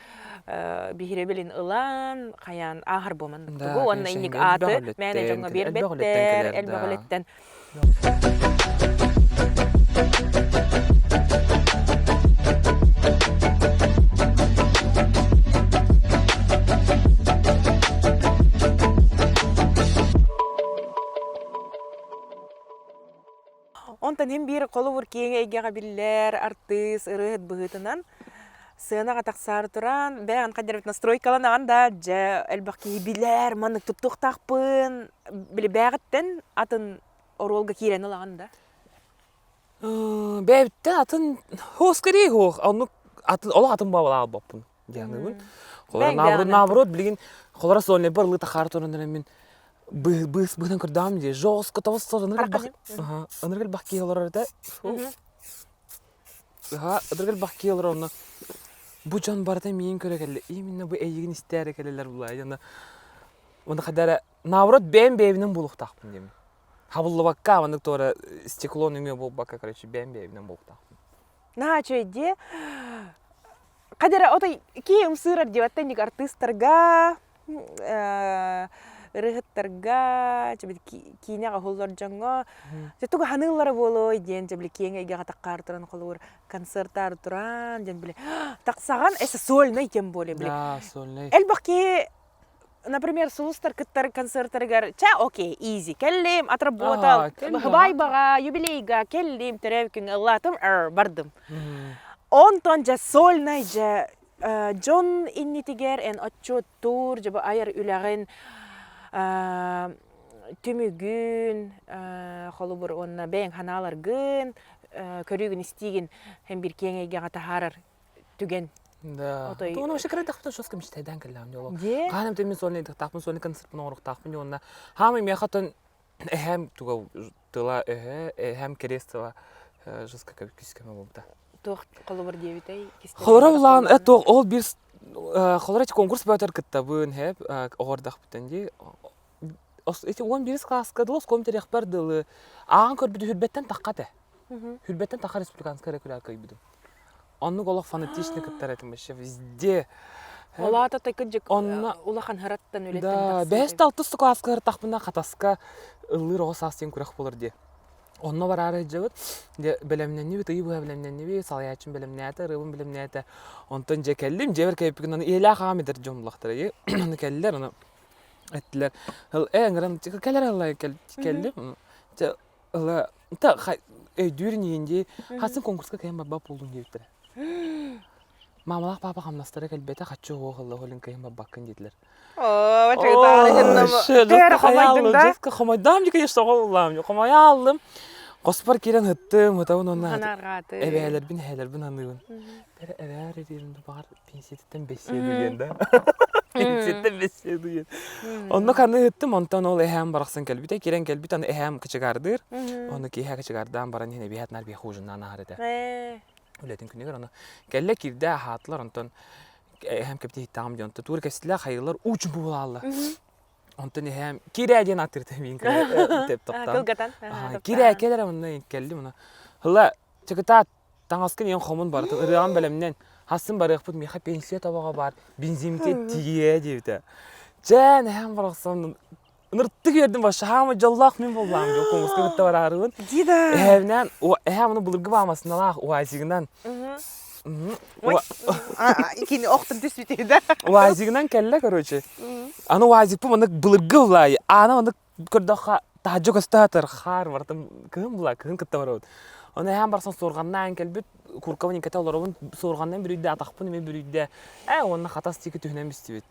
бихиребелин ылан, хаян ахар бо маннык тугу, онна инник аты, мәне жоңа бербеттер, эльбахолеттен. Онтан hem bir қолы бұр кейіңе егеға білілер, артыс, ұрығыт бұғытынан сынаға тақсары тұран, бәғын қадербет настройкаланаған да, әлбақ кей білер, манық тұттық тақпын, білі бәғыттен атын оролга кирен алган да. Бәйбіттен атын хоз керей хоқ. Олық атын бабала баппын. Дияны Бәң наоборот, білген, қолара соңле бір лыта қар тұрындырын мен бұғынан көрдам де, жоғыз көтавыз сор, ыныргіл бақ кейлер да. Ыныргіл бақ кейлер оны. Бұ жан барда мен көре келі. Именно бұ әйігін істәрі келелер бұлай. Оны қадары, наоборот, бәйбінен бұлық тақпын деймін. Хабылы баққа, оны тоғыра стеклон үңе бұл баққа, короче, бәйбінен бұлық тақпын. На чөйде кадера отой кийим сырар деп аттанник артисттарга ырыгыттарга жабыл кийнега холлор жаңга туга ханыллары болой ден жабыл кийеңеге катаккар туран колор концерттар туран ден биле таксаган эсе сольный тем более биле. Да, сольный. Элбаки например, сулустар кыттар концерттаргар ча окей, изи. Келлим, отработал. Хабайбага, юбилейга, келлим, теревкин, аллатым, бардым. Онтон жа сольный жа Джон иннитигер эн отчет тур, жаба айар үлягын түмүгүн, холубур онна бэйн ханаларгын, көрүгүн истигин hem bir кеңеге катахарар түген. Да. То вообще когда тахпын шоска мечтайдан келлам жолу. Де? Каным темен сольный тахпын сольный концертын орук тахпын жолуна. Хамы мехатын эхем туга тыла эхем керестила жоска кискеме болду. Тох холубур дебитай. Холора булан ол бир холора конкурс бөтөр кыттабын хеп ордах бүтенди. Эти 11 класска дылыс комитет рехбер дылы. Ан көрбүдү хүрбеттен таккаты. Хүрбеттен такка республиканская регуляр көйбүдүм. Онны голох фанатичный кыттар этим вообще везде. Олата тайкыджык улахан хараттан үлеттен Да, 5-6 класска тахпына катаска ылыр осастен күрәк болыр де. Онно бар ары жабыт, де белемнен не бит, ый бу белемнен не бит, салаячын белемнәте, рыбын белемнәте. Онтон же келдим, жебер кайпыгын эля хамидер жомлактыр. Аны келдер, аны эттилер. Ыл эңрем келер алай келдим. Же ылы та дүүрүнүнде хасын конкурска кайын баба болдум дептир. Мамалак папа хамнастары келбете хачу оғылы олын кайын бабакын дедилер. О, Жеска хамайдам дика ешті оғылам. Хамайалым. Қоспар керен хыттым, хытауын онна. Ханарғаты. Әбәлербін анығын. Бәрі әбәр едерімді бағар пенсиеттен беседі ген. Пенсиеттен беседі ген. Онна қаны хыттым, онтан ол әхәм барақсын кәлбіте. Керен кәлбіт, аны әхәм кычығардыр. Оны кейхә кычығардан баран ене бейхатнар бейху жыннан ағырды. Өлетін күнігер, оны кәлі кирді әхатлар, онтан әхәм кәпте хиттағым де, онтан туыр кәсілі қайылар учын бұлалы. Онтан әхәм кире әден аттырды мен теп тоқтам. Кылгатан. Кире әкелер әмінна кәлді мұна. Хыла, чекіта таңасқын ең қомын бар, ұрыған бәлемнен хасын бар еқпұт меха пенсия табаға бар, бензимте тие дейді. Жән әхәм барақсам, нұртты кердім башы, хамы жаллақ мен болам, жоқ қоңғысқа күтті бар арығын. Дида. Әхәмнен, әхәм оны бұлырғы бамасын алақ, уайсигінен. Икини оқтын түспетеді. Уайсигінен кәлі, короче. Аны уайсиг бұл, оны бұлырғы бұлай. Аны оны көрдіға тағжы көстатыр, қар бартым, кім бұлай, кім күтті бар өд. Оны әхәм барсан сорғаннан кәлбіт, күркавын екеті оларауын сорғаннан бір үйді, атақпын еме бір үйді. Онына қатас тегі түхінен бістебет.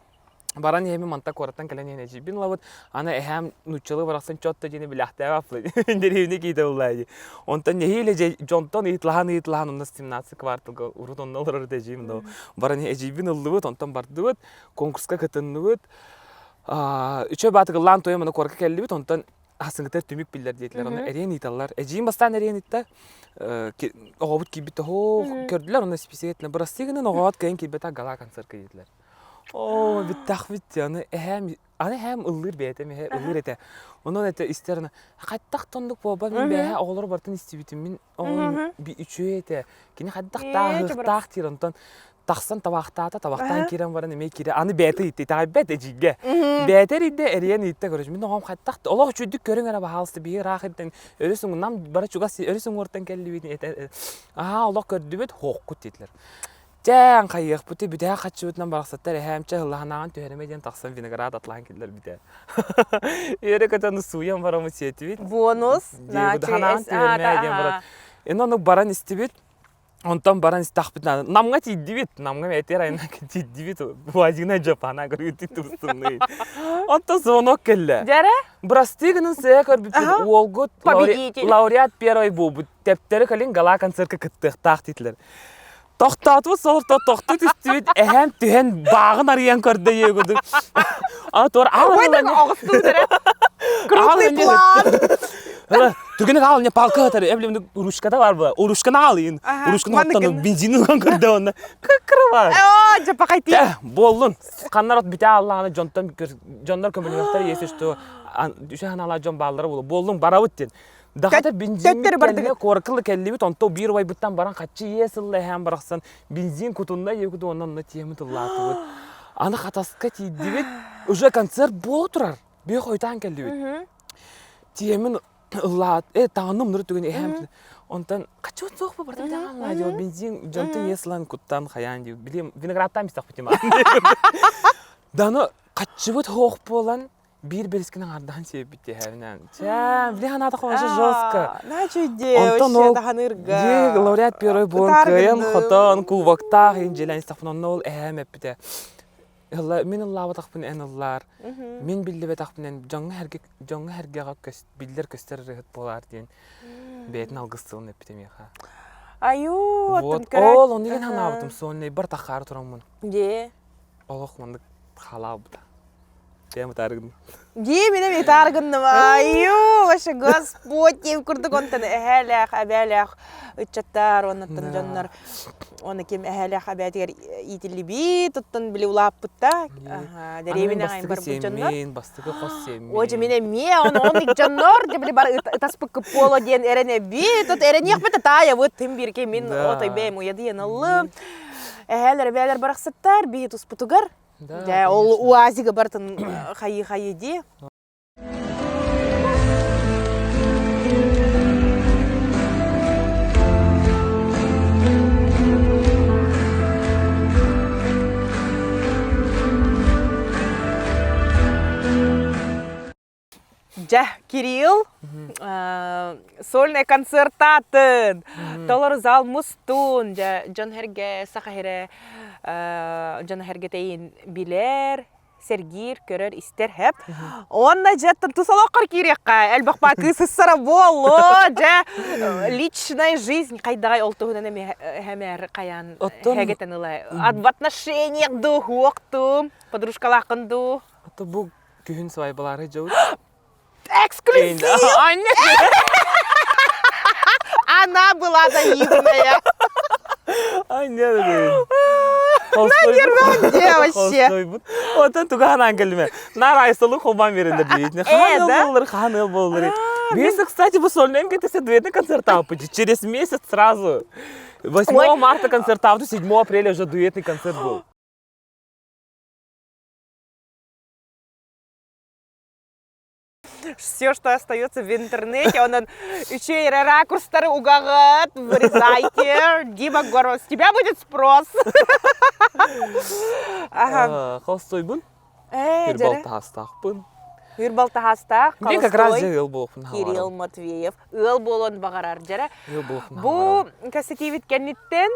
Баран ехме мантак ораттан кәлен ене жибін лавыд, ана әхәм нұтчылы барақсан чотта жені біляқтай баплы. Деревіне кейді олайды. Онтан ехейле жонтон итлахан, онна 17 кварталға ұрыт онна олар өрді жибін. Баран ехе жибін ұлды онтан барды бұд, конкурска кітінні бұд. Үші батығы лан тойы мұны корқа кәлі бұд, онтан асыңғытар түмік білдер дейтілер. Оны әрен италар. Әжейін бастан әрен итті. Оғабыт кейбітті көрділер, оны спесиетілер. Бұрастығының оғабыт кәйін кейбітті гала концертқа дейтілер. О, биттах бит аны эһәм ыллыр бәйтем, ыллыр әтә. Онан әтә истәрне хаттак тондык боба мен бәһә оглар бартын истибитим мен оглар би үчө әтә. Кини хаттак тах тирантан тахсан табактан кирен баран эме кире. Аны бәйте итте, табәт әҗигә. Бәйтер иде әрен итте көрөж. Мен огам хаттак Аллах үчүдүк көрөң ара баһалсты би рахаттан өрөсүңнән бара чугас өрөсүң ортан келди бит әтә. Аллах көрдү бит хоккут дитләр. Жән қайық бұты бүті қатшы өтінен барақсаттар әмчі ғылағанаған түйерімеден тақсан виноград атлаған келдер бүті. Ері көтіні суян барамы сеті бит. Бонус. Ғылағанаған түйерімеден барат. Оны баран істі бит. Онтон баран истахпытна. Намга тиддибит, намга метер айна тиддибит. Вазина жапана көрүтү турсуны. Онтон звонок келе. Жара? Брастыгынын секер бит олгут Победитель. лауреат первый бу. Тептери калин гала концертка кыттыктак титлер. Тоқтатып сорта тоқты түстүбүт эһем түһен багын арыян көрдө егүдү. А тор Ой, так агыстың дәрі. Крупный план. Түгенек ал не палка атары. Эблемде урушкада бар бу. Урушканы алыйын. Урушканы аттан бензин алган көрдө онда. Кыркырба. Жапа қайты. Болдун. Каннар бите Алланы жонтон жондар көмөлөктөр есештүү. Düşen ala жон балдары болду. Болдун барабыт ден. Дахата бензин келме коркылы келлибит онто бир вай буттан баран каччы есылла хам бараксан бензин кутунда егуду оннан на теми тыллатып. Аны хатаска тийдибит. Уже концерт боло турар. Бе койтан келдибит. Темин лат тааным нур түгүн хам онтан качы соқ ба барды таган ла бензин жонто есылан куттан хаян ди. Билем виноградтан бистак битима. Даны качыбыт хоқ болан bir берискинен ардан себит хавнан. Ча, биле ханада кошо жестко. Начо девочка, ханырга. Же лауреат первый бонкаен хотон кубакта инжелен стафнон ол эмепте. Алла мен Аллаһ тахпын энлар. Мен билдебе тахпын жаңы херге көс билдер көстөр рехет болар ден. Бетин алгыстын эпитемиха. Аю, вот ол онеген ханабытым сонне бір тахар турамын. Де. Олохмандык халабыта. Тема таргын. Де мене таргынным. Аю, вообще Господь, кем курдук онтан эхелях, абелях, үтчаттар, оннаттан жоннар. Оны кем эхелях, абелях итилиби, туттан биле улаппытта. Деревина айын бар бұл жоннар. Мен бастығы қос семмен. Оже мене ондик жоннар, де биле бар ытаспыкы поло ден эрене би, тут эрене бета тая, вот тым бирке мен отой бейм уяды еналым. Эхелер, абелер барақсаттар, би туспутугар. Да, ол уазига бартын хайы де. Ja, Кирилл, сольный концертатын, толор зал мустун, Джон Херге сахаһире, Джон Херге тейин билер, сергир, көрөр, истер хеп. Онна жаттын тусалаққар керекқа, әлбақпа кысыссара болу, личная жизнь, қайдағай олтуғынан әмер қаян хәгетен ұлай. В отношениях ду, хуақту, подружкалақынду. Аты бұл күйін свай балары жауыз. Эксклюзив! Она была наивная. Наверное, девочка. Отан туган ангелме. Нарайсылы хобан верендер дейт. Хан ел болдыр. Бесі, кстати, бұл сольный МКТС дуэтный концерт апыды. Через месяц сразу. 8 марта концерт апыды, 7 апреля уже дуэтный концерт был. Все, что остается в интернете, он еще и ракурстары угорят, вырезайте. Дима Горов, с тебя будет спрос. Холстой бун? Юрбалтахастахпын. Юрбалтахастах, Мен как раз же ел болуп. Кирилл Матвеев. Ел болон бағарар жара. Бу кассетивит кенниттен.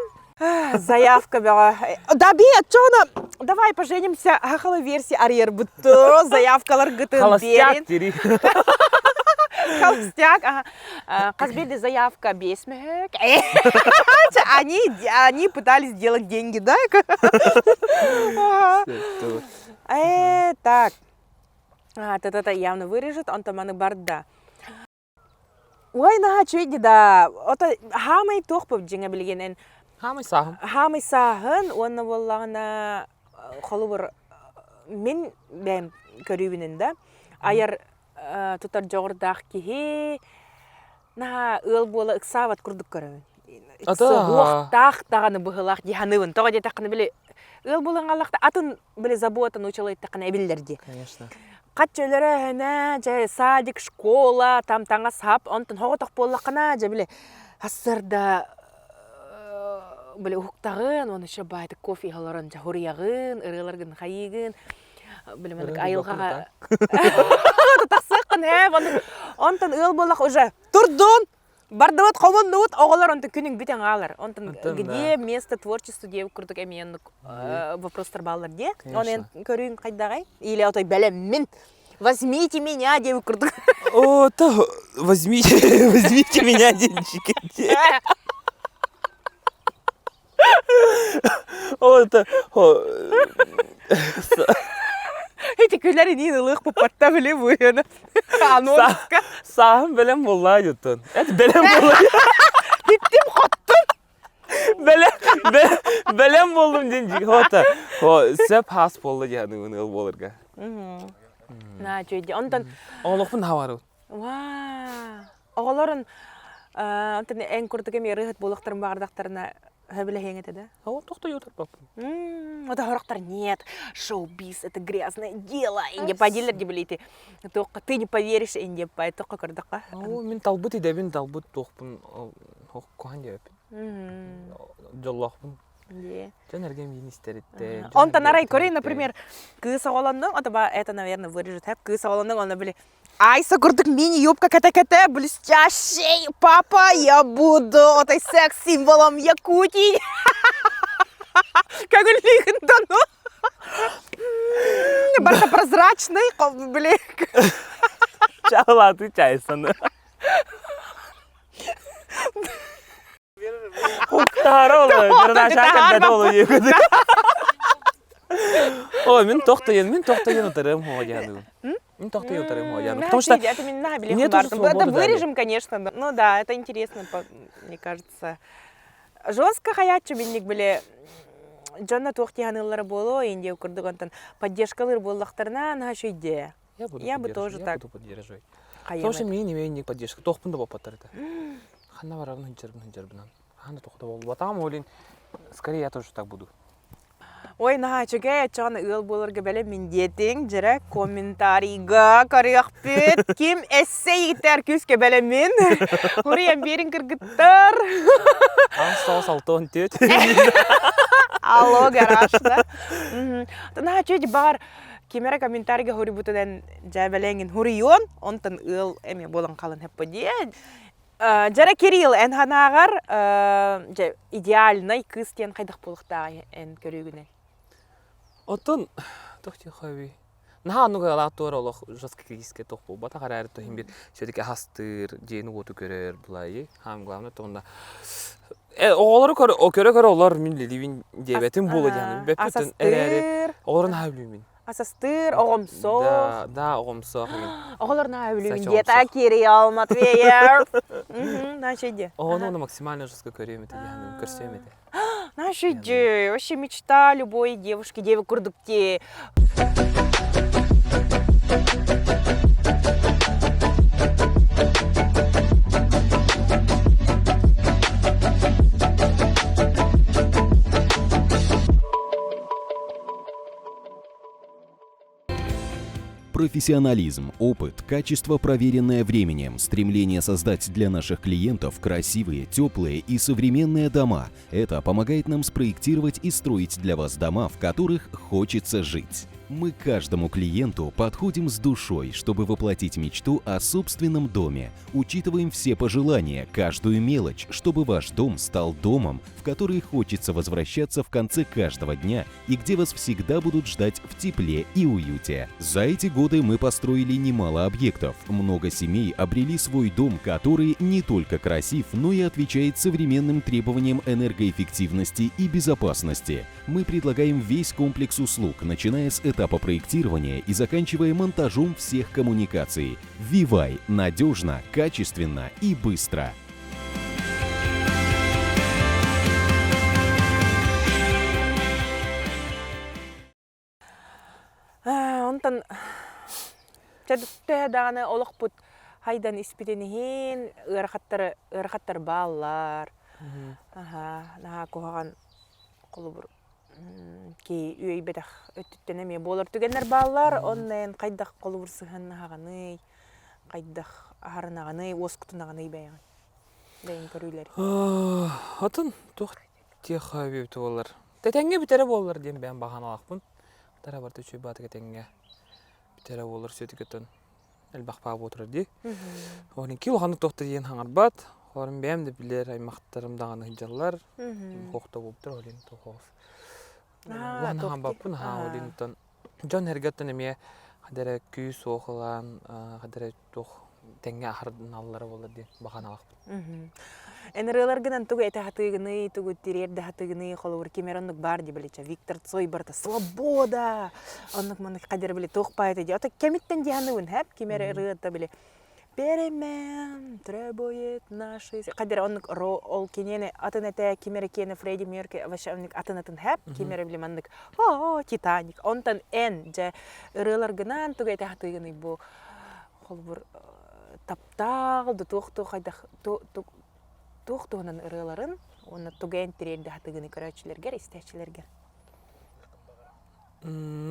Заявка была. Да, бе, чона, давай поженимся. Ахала версия арьер будто. Заявкалар гытын холостяк тери. Холостяк, ага. Казбеде заявка бесмек. Они пытались сделать деньги, да? Так. Это явно вырежет, он там аны барда. Ой, на чуйди, да. Это хамай тохпов джинга билгенен. Хамай сахын, оны болағына қолы бір мен бәйім көрібінінде. Айыр тұтар жоғырдақ кеге, на ыл болы ұқсават күрдік көрібін. Оқтақ тағаны бұғылақ деханывын. Тоға де тақыны біле, ыл болың аллақта атын біле заботан учылайды тақыны әбілдерде. Конечно. Қатчөлері әне, жай садик, школа, там таңа сап, онтын хоғытақ болақына, жай біле асырда Были уқтағын, оны еще байды кофе халарын жахурияғын, ырыларғын хайығын. Были мәнік айылғаға. Тасықын, онтан ыл болақ уже. Тұрдын! Бардыват комондут оголор онтон күнүң бүтен алар. Онтон Онтон, где место творчества деп курдук эменник вопростар баллар де. Онен көрүң кайдагай? Или отой белем мен возьмите меня деп курдук. О, то возьмите меня, денчики. О, это... Эти күлләри нин ылык папатта биле буяна. Анонска. Сағым білем болла ютун. Это білем болла. Биттим хоттум. Білем болдым денчики. Хота. Сөп хас болла яны ыл болырга. На жойде. Онтон Олықпын хавару. ва. Оголорун онтон эң курдук эме рыхат болуктарын бардактарына höbile hänget да? О, тоқта ютар папа. Вот хорохтар нет. Шоу-биз это грязное дело. Инде падилер ди билети. Тоққа ты не поверишь инде пай тоққа кырдакка. О, мен талбыт идебин талбыт тоқпын. Кохан деп. Жоллақпын. Де. Жанаргем министеритте. Он-то нарай корей, например, кыз оголондон, отоба это, наверное, вырежет, кыз оголондон, он били. Ай, сокурдук мини-юбка ката-ката, блестящий, папа, я буду этой секс-символом Якутии. Как лихо-то, ну. Барта прозрачный, блин. Чала, отвечайся. Уктарол, передача долу егуды. Ой, мен тоқтайын отырым хояну. Мен тоқтайын отырым хояну. Потому что это нету свободы это далее. вырежем, конечно. Ну да, это интересно, мне кажется. Жестко хаячу бинник биле. Жонна тоқтиянылары болу, инде курдугантан поддержкалыр боллактарына нашу идея. Я бы тоже так. поддерживать. Потому что мен имею поддержка. Тоқпын да бопаттар это. Ханна варавын хынчарбынан. Ханна тоқта болу. Батам олин. Скорее я тоже так буду. Ой, нахачуге чана ыл болырга беле міндетің жара комментарийга карыяк бит. Ким эссе егіттер күске беле мен. Уриян берін кіргіттар. Салтон тет. Алло, гаражда. Нахачуге бар кемера комментарийга хури бутадан жабеленген хурион. Онтан ыл эме болан қалын хеп боде. Жара Кирилл энханагар идеальный кыз тен кайдак болукта эн көрүгүнө. Отон тохти хави. Нахануга алатор олох жаска киске тохпу. Бата карар тохим бир сөдеке хастыр, жени оту көрөр булай. Хам главное тонда. Оголор көрө олар мен ливин дебетим болу жаны. Бептен эрери. Олорун хавлумин. Асастыр, огомсо. Да, огомсо. Оголорна хавлумин. Дета Кирилл Матвеев. Нашиде. Оны максимально жестко көрөм эте жаны, көрсөм эте. Нашиде. Вообще мечта любой девушки, девы курдукте. Профессионализм, опыт, качество, проверенное временем, стремление создать для наших клиентов красивые, теплые и современные дома – это помогает нам спроектировать и строить для вас дома, в которых хочется жить. Мы каждому клиенту подходим с душой, чтобы воплотить мечту о собственном доме. Учитываем все пожелания, каждую мелочь, чтобы ваш дом стал домом, в который хочется возвращаться в конце каждого дня и где вас всегда будут ждать в тепле и уюте. За эти годы мы построили немало объектов. Много семей обрели свой дом, который не только красив, но и отвечает современным требованиям энергоэффективности и безопасности. Мы предлагаем весь комплекс услуг, начиная с этапа проектирования и заканчивая монтажом всех коммуникаций. Вивай – надежно, качественно и быстро. Онтан тәдәне олықпут хайдан испитенихин ырхаттар баллар. Наха кохаган қолыбыр ки үйей бетах өттүттенеме болар түгеннер баллар, оннен қайдақ қолыбыр сыхан нахағаны, қайдақ ахарынағаны, оскутынағаны бәйған. Бәйін көрүйлер. Атын тоқ теха бейті болар. Тәтәңге бітере болар дейм бәйін баған алақпын. Тара бар төчөй баты кетеңге битере болар сөтүк өтөн элбак паап отурар ди. Оны килоханы токта дейин хаңар бат. Хорым бәм де билер аймақтарымдағаны жыллар. Хоқта болыптыр олен тоқоғыз. Ланаған баппын олентон. Жон әргеттен еме қадары күй соғылан, қадары тоқ тәңге ақырдың алылары болыр ден баған алақпын. Энералар гынан тугу эте хатыгыны, тугу тирерде хатыгыны холовыр кемеронлук бар ди билеча. Виктор Цой барта свобода. Оннук маны кадер биле тохпайты ди. Ата кемиттен дияны хэп кемер рыта биле. Перемен требует наши. Кадер оннук ол кенене атынете кемер кене Фредди Меркьюри вашавник атынатын хэп кемер биле мандык. О, Титаник. Онтан эн же ырылар гынан тугу эте хатыгыны бу холовыр таптал да тохту хайдах туғынан ырыларын, оны тугайын тірерді хатыгыны көрәчілергер, істәчілергер.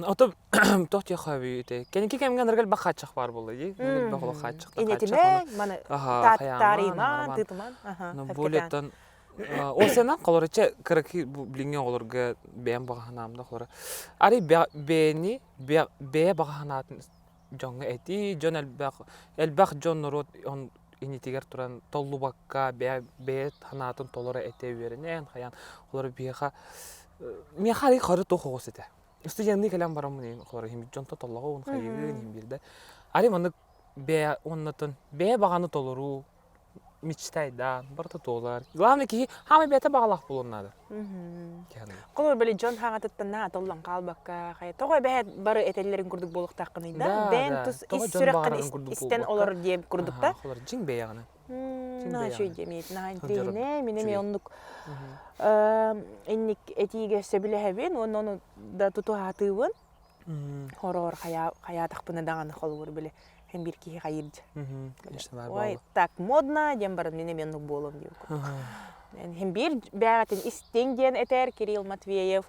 Отып, тоқты қави өте. Кәнеке кәмген ыргал ба қатшық бар болды, ей? Бағылы қатшық. Инетіме, маны тариман, тытыман. Бөлеттен, осынан қолырыча кірікі білінген олырға бәйін бағанамды қолыры. Ари бәйіні, бәйі бағанатын жоңғы әті, жон әлбәқ жон нұрот, инетигер туран толлу бакка бе ханатын толора эте беренен хаян олар биха мен хари хары тохогос эте студентный калам барам мен олар хим жонто толлого он хайгы ним бирде ари маны бе оннатын бе баганы толору мечтайда барта толар главное ки хами бете багалак болоннады Колор биле жон хагатыттан толлан калбакка хая тогой бе бары этелерин курдук болуктаккыны да бен тус иссүрөккөн истен олар деп курдукта олар жиң бе яганы на шөй демейт на интрине минеме оннук инник этиге себиле хебен оны да туту хатыбын хорор хая такпына даганы колор биле hem bir ki hayırcı. Ой, так модно, дем бар минеме оннук болом деп. Hem bir бәгәтен истеңден этер Кирилл Матвеев.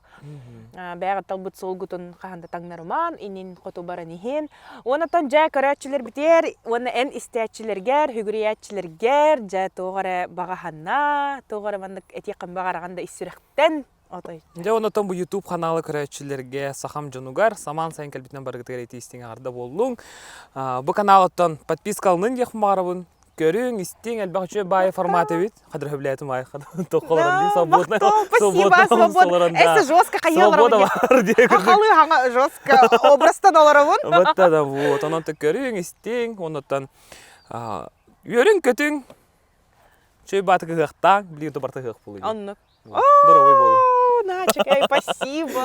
Бәгәт талбыт солгутун каханда таңнарман, инин коту баран ихен. Онатан жа көрәчилер битер, оны эн истәчилергер, хүгүриятчилергер, жа тоғары багаханна, тоғары мандык этекын багараганда иссүрәктен атай. Жа онатан бу YouTube каналы көрәчилерге сахам жонугар, саман сайын калбитнен баргытыгар эти истең арда болдуң. Бу каналыттан подписка алынын яхын барабын. Көрүң, истең, әлбәқ жөй бай форматы бит. Қадыр хөбләтім ай, тоқыларынды, свободно. Спасибо, свободно. Әсі жестко қайылар. Свобода бар, дейгір. Қалы ғаңа жестко обрастан оларауын. Бәтті да, вот. Онанты көрүң, истең, онаттан өрің, көтің. Жөй баты қығықтан, білген тұбарты қығық болу. Аннық. Дұрауы болу. Начек, спасибо.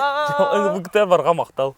Бұқта барға мақтал.